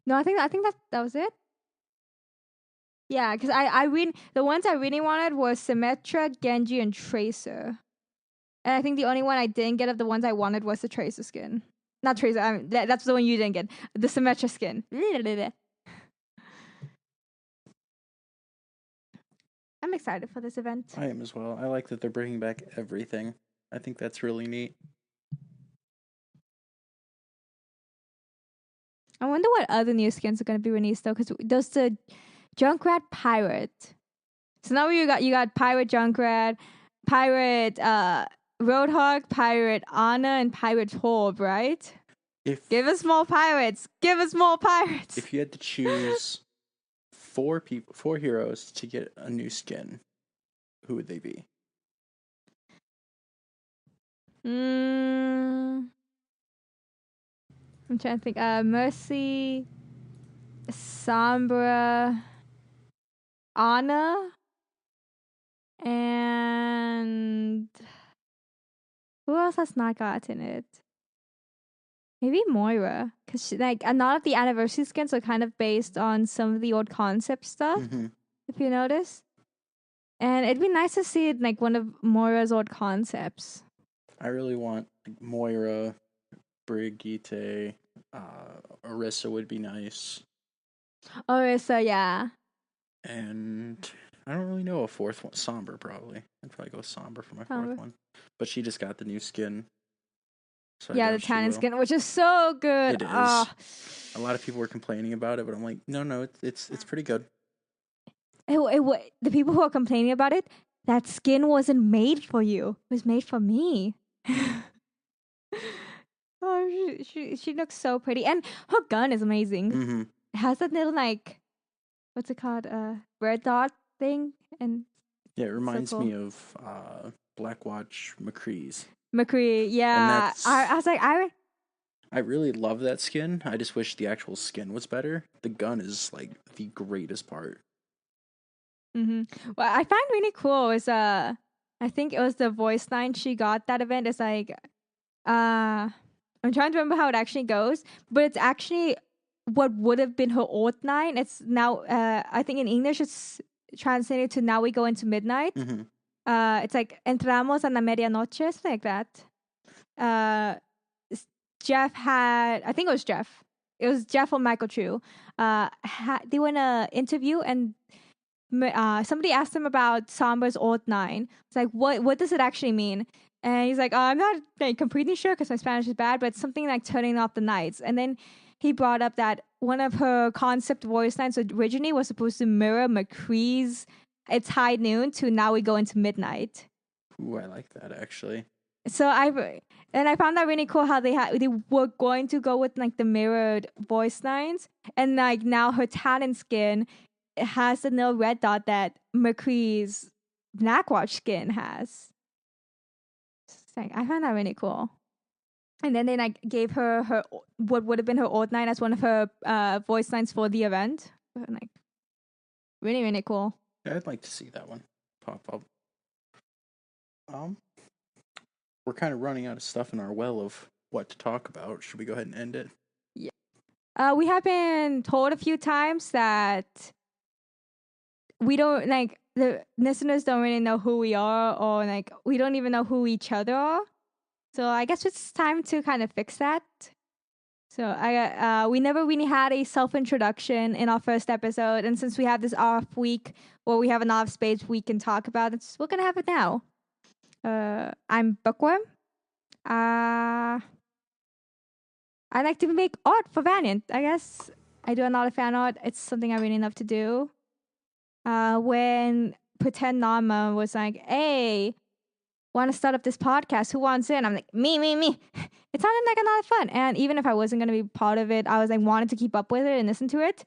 No, I think that was it. Yeah, because the ones I really wanted was Symmetra, Genji, and Tracer. And I think the only one I didn't get of the ones I wanted was the Tracer skin. Not Tracer, that's the one you didn't get. The Symmetra skin. I'm excited for this event. I am as well. I like that they're bringing back everything. I think that's really neat. I wonder what other new skins are going to be released though, because there's the Junkrat Pirate. So now you got Pirate Junkrat, Pirate Roadhog, Pirate Anna, and Pirate Torb, right? Give us more pirates. Give us more pirates. If you had to choose 4 heroes to get a new skin, who would they be? I'm trying to think. Mercy, Sombra, Anna, and who else has not gotten it? Maybe Moira, because like a lot of the anniversary skins are kind of based on some of the old concept stuff. If you notice, And it'd be nice to see it like one of Moira's old concepts. I really want Moira, Brigitte, Orisa would be nice. Orisa, yeah. And I don't really know a fourth one. Somber, probably. I'd probably go with Somber for my fourth one. But she just got the new skin. So yeah, the tannin skin, which is so good. It is. A lot of people were complaining about it, but I'm like, no, it's pretty good. The people who are complaining about it, that skin wasn't made for you. It was made for me. Oh, she looks so pretty, and her gun is amazing. Mm-hmm. It has that little like, what's it called? Red dot thing, and yeah, it reminds so cool. me of Blackwatch McCree's. McCree, yeah. I was like, I really love that skin. I just wish the actual skin was better. The gun is like the greatest part. Mm-hmm. What I find really cool is I think it was the voice line she got that event. It's like I'm trying to remember how it actually goes, but it's actually what would have been her old line. It's now I think in English it's translated to now we go into midnight. Mm-hmm. It's like entramos a la medianoche, something like that. Jeff had, I think it was Jeff. It was Jeff or Michael Chu. They were in an interview and somebody asked him about Somber's old nine. It's like, what does it actually mean? And he's like, I'm not like completely sure because my Spanish is bad, but it's something like turning off the nights. And then he brought up that one of her concept voice lines originally was supposed to mirror McCree's "It's high noon" to "Now we go into midnight." Ooh, I like that actually. So I found that really cool how they were going to go with like the mirrored voice lines, and like now her tannin skin has the little red dot that McCree's Blackwatch skin has. Like, I found that really cool. And then they like gave her what would have been her old line as one of her voice lines for the event. Like, really, really cool. Yeah, I'd like to see that one pop up. We're kind of running out of stuff in our well of what to talk about. Should we go ahead and end it? Yeah. We have been told a few times that we don't like the listeners don't really know who we are, or like we don't even know who each other are. So I guess it's time to kind of fix that. So we never really had a self-introduction in our first episode, and since we have this off week or we have an off space we can talk about it, we're gonna have it now. I'm Bookworm. I like to make art for Valiant. I guess I do a lot of fan art. It's something I really love to do. When Pretend Nama was like, hey, want to start up this podcast? Who wants in? I'm like, me. It sounded like a lot of fun. And even if I wasn't going to be part of it, I was like, wanted to keep up with it and listen to it.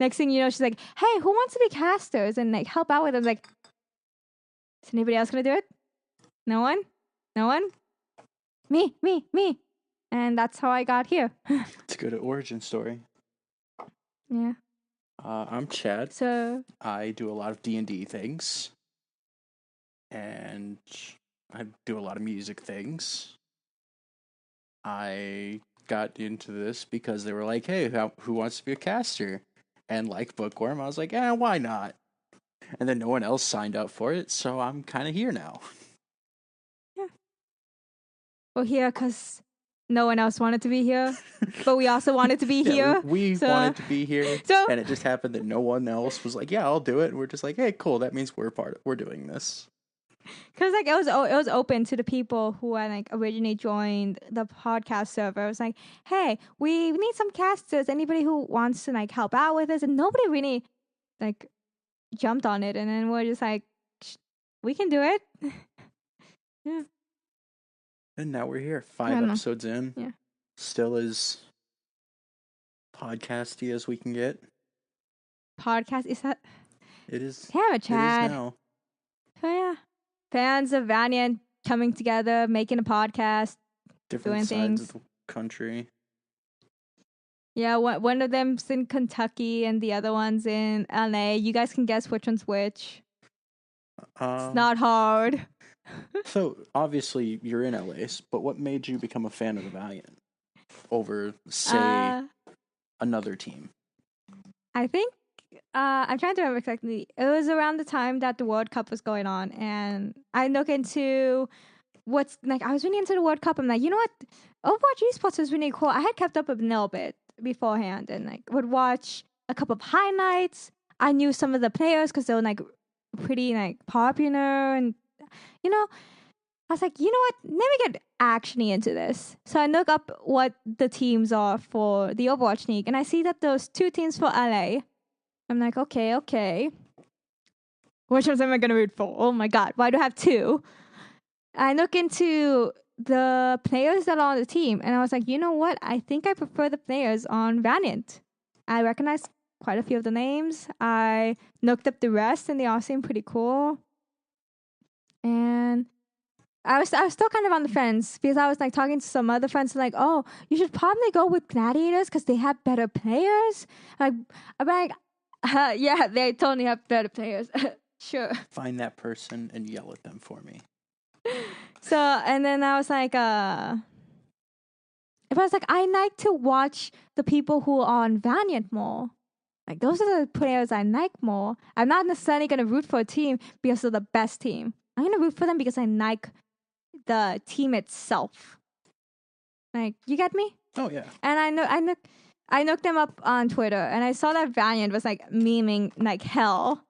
Next thing you know, she's like, hey, who wants to be casters and like help out with it? I was like, is anybody else going to do it? No one? Me. And that's how I got here. It's a good origin story. Yeah. I'm Chad. So I do a lot of D&D things. And I do a lot of music things. I got into this because they were like, hey, who wants to be a caster? And like Bookworm, I was like, why not? And then no one else signed up for it, so I'm kind of here now. Yeah. We're here because no one else wanted to be here, but we also wanted to be here. We wanted to be here, and it just happened that no one else was like, yeah, I'll do it. And we're just like, hey, cool, that means we're doing this. Because like it was open to the people who had like originally joined the podcast server. It was like, hey, we need some casters. Anybody who wants to like help out with us? And nobody really like jumped on it. And then we're just like, we can do it. Yeah. And now we're here, 5 episodes in. Yeah. Still as podcasty as we can get. Podcast is that? It is. Damn it, Chad. It is now. So yeah. Fans of Valiant coming together, making a podcast, different doing sides things. of the country. Yeah, one of them's in Kentucky and the other one's in LA. You guys can guess which one's which. It's not hard. So obviously you're in LA, but what made you become a fan of the Valiant over, say, another team? I think I'm trying to remember exactly. It was around the time that the World Cup was going on, and I look into what's like. I was really into the World Cup. I'm like, you know what? Overwatch esports is really cool. I had kept up a little bit beforehand, and like would watch a couple of highlights. I knew some of the players because they were like pretty like popular, and you know, I was like, you know what? Let me get actually into this. So I look up what the teams are for the Overwatch League, and I see that there's 2 teams for LA. I'm like, okay. Which ones am I going to root for? Oh my God, why do I have 2? I look into the players that are on the team, and I was like, you know what? I think I prefer the players on Valiant. I recognize quite a few of the names. I looked up the rest, and they all seem pretty cool. And I was still kind of on the fence because I was like talking to some other friends like, oh, you should probably go with Gladiators because they have better players. I'm like, yeah, they totally have better players. Sure. Find that person and yell at them for me. So, and then I was like, I like to watch the people who are on Valiant more. Like, those are the players I like more. I'm not necessarily going to root for a team because they're the best team. I'm going to root for them because I like the team itself. Like, you get me? Oh, yeah. And I looked them up on Twitter, and I saw that Valiant was like memeing like hell.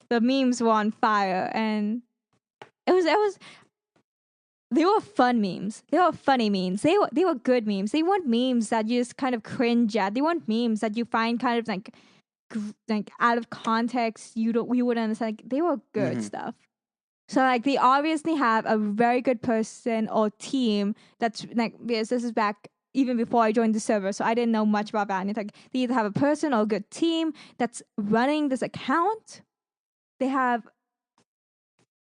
The memes were on fire, and it was. They were fun memes. They were funny memes. They were good memes. They weren't memes that you just kind of cringe at. They weren't memes that you find kind of like out of context. You wouldn't understand. Like, they were good stuff. So like they obviously have a very good person or team that's like, because this is back even before I joined the server, so I didn't know much about Valiant. Like, they either have a person or a good team that's running this account. They have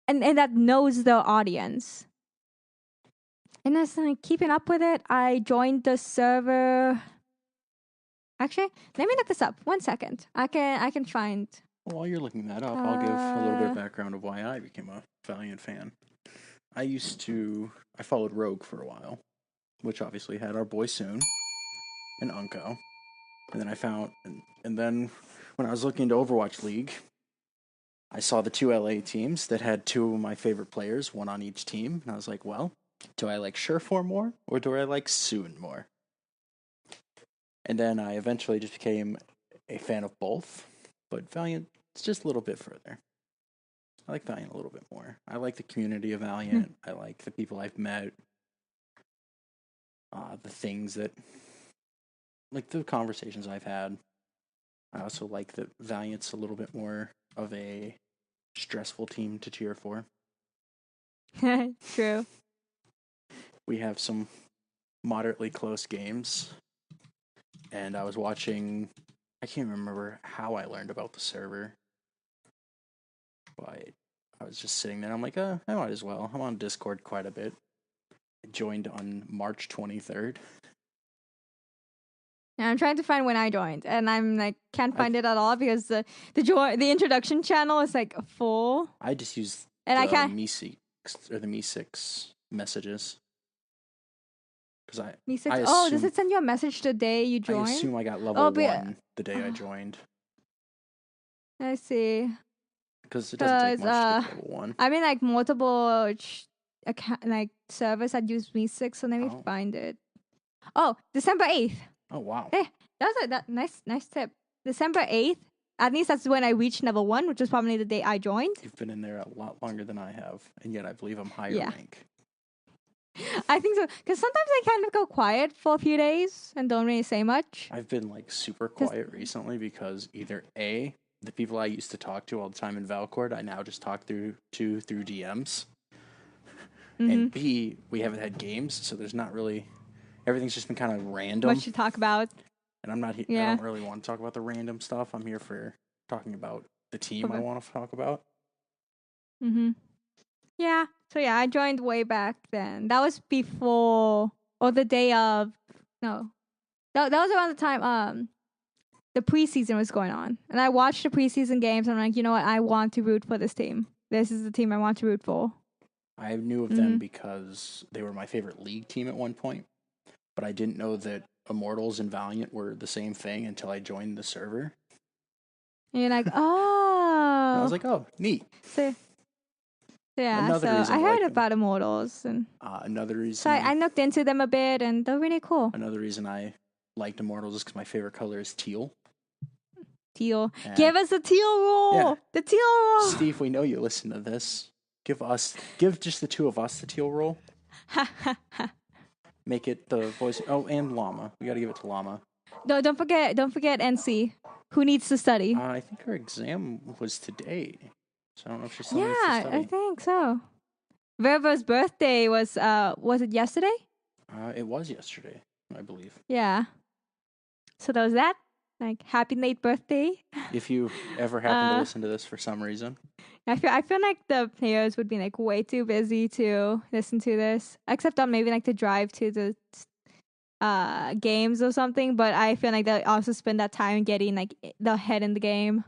and that knows their audience. And that's like keeping up with it. I joined the server. Actually, let me look this up. 1 second. I can find. Well, while you're looking that up, I'll give a little bit of background of why I became a Valiant fan. I followed Rogue for a while, which obviously had our boy Soon and Unko. And then and then when I was looking into Overwatch League, I saw the 2 LA teams that had 2 of my favorite players, one on each team. And I was like, well, do I like Surefour more or do I like Soon more? And then I eventually just became a fan of both. But Valiant, it's just a little bit further. I like Valiant a little bit more. I like the community of Valiant. I like the people I've met. The things that, like the conversations I've had. I also like that Valiant's a little bit more of a stressful team to cheer for. True. We have some moderately close games. And I was watching, I can't remember how I learned about the server. But I was just sitting there. I'm like, I might as well. I'm on Discord quite a bit. I joined on March 23rd. Yeah, I'm trying to find when I joined, and I'm like can't find it at all because the introduction channel is like full. I just used I can't Me6 or the Me6 messages. Because Me6. Does it send you a message the day you join? I assume I got level 1 the day I joined. I see. Because it doesn't take much to get level 1. I mean, like multiple like servers that use Me6, so let me find it. Oh, December 8th. Oh, wow. Hey, that was a nice tip. December 8th. At least that's when I reached level 1, which was probably the day I joined. You've been in there a lot longer than I have, and yet I believe I'm higher rank. I think so, because sometimes I kind of go quiet for a few days and don't really say much. I've been like super quiet recently because either A, the people I used to talk to all the time in Valcord, I now just talk through DMs, and B, we haven't had games, so there's not really. Everything's just been kind of random. What you talk about. And I'm not here. I don't really want to talk about the random stuff. I'm here for talking about the team I want to talk about. Yeah. So yeah, I joined way back then. That was before or the day of no. That was around the time the preseason was going on. And I watched the preseason games and I'm like, you know what, I want to root for this team. This is the team I want to root for. I knew of them because they were my favorite league team at one point. But I didn't know that Immortals and Valiant were the same thing until I joined the server. And you're like, oh. And I was like, oh, neat. So, yeah, Another so reason I to heard like them. about Immortals. And Another reason. so I looked into them a bit, and they're really cool. Another reason I liked Immortals is because my favorite color is teal. Teal. And Give us the teal rule. Yeah. The teal rule. Steve, we know you listen to this. Give just the two of us the teal roll. Make it the voice. Oh, and Llama. We got to give it to Llama. No, don't forget NC. Who needs to study? I think her exam was today, so I don't know if she still needs to Yeah, study. I think so. Verva's birthday was it yesterday? It was yesterday, I believe. Yeah. So that was that. Like, happy late birthday. If you ever happen to listen to this for some reason, I feel like the players would be like way too busy to listen to this, except on maybe like to drive to the games or something. But I feel like they'll also spend that time getting like the head in the game.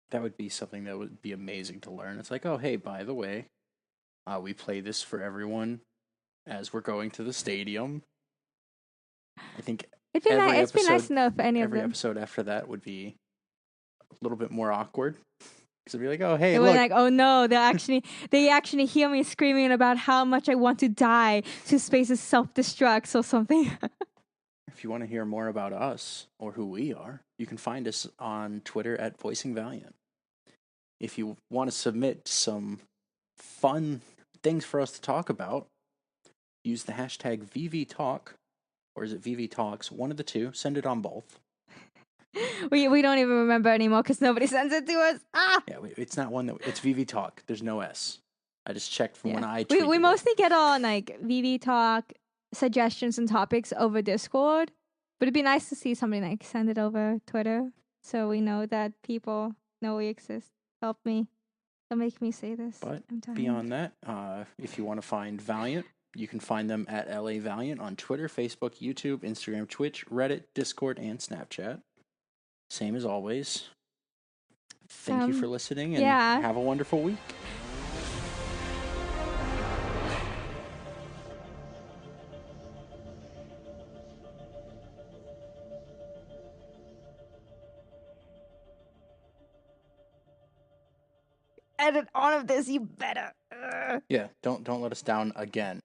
that would be something that would be amazing to learn. It's like, oh, hey, by the way, we play this for everyone as we're going to the stadium. I think It'd be every nice. It'd be nice episode- to know if any of every them. episode after that would be a little bit more awkward. Because it'd be like, oh, hey, They were look. like, oh no, they actually hear me screaming about how much I want to die to spaces self-destructs or something. If you want to hear more about us or who we are, you can find us on Twitter at Voicing Valiant. If you want to submit some fun things for us to talk about, use the hashtag VVTalk, or is it VVTalks? One of the two. Send it on both. we don't even remember anymore because nobody sends it to us. Ah! Yeah, it's not one that it's VVTalk. There's no S. I just checked from when I we tweeted it. mostly get all like VV talk suggestions and topics over Discord, but it'd be nice to see somebody like send it over Twitter so we know that people know we exist. Help me. Don't make me say this. But I'm dying. beyond that, if you want to find Valiant, you can find them at LA Valiant on Twitter, Facebook, YouTube, Instagram, Twitch, Reddit, Discord, and Snapchat. Same as always. Thank you for listening, and yeah. have a wonderful week. Edit all of this, you better. Ugh. Yeah, don't let us down again.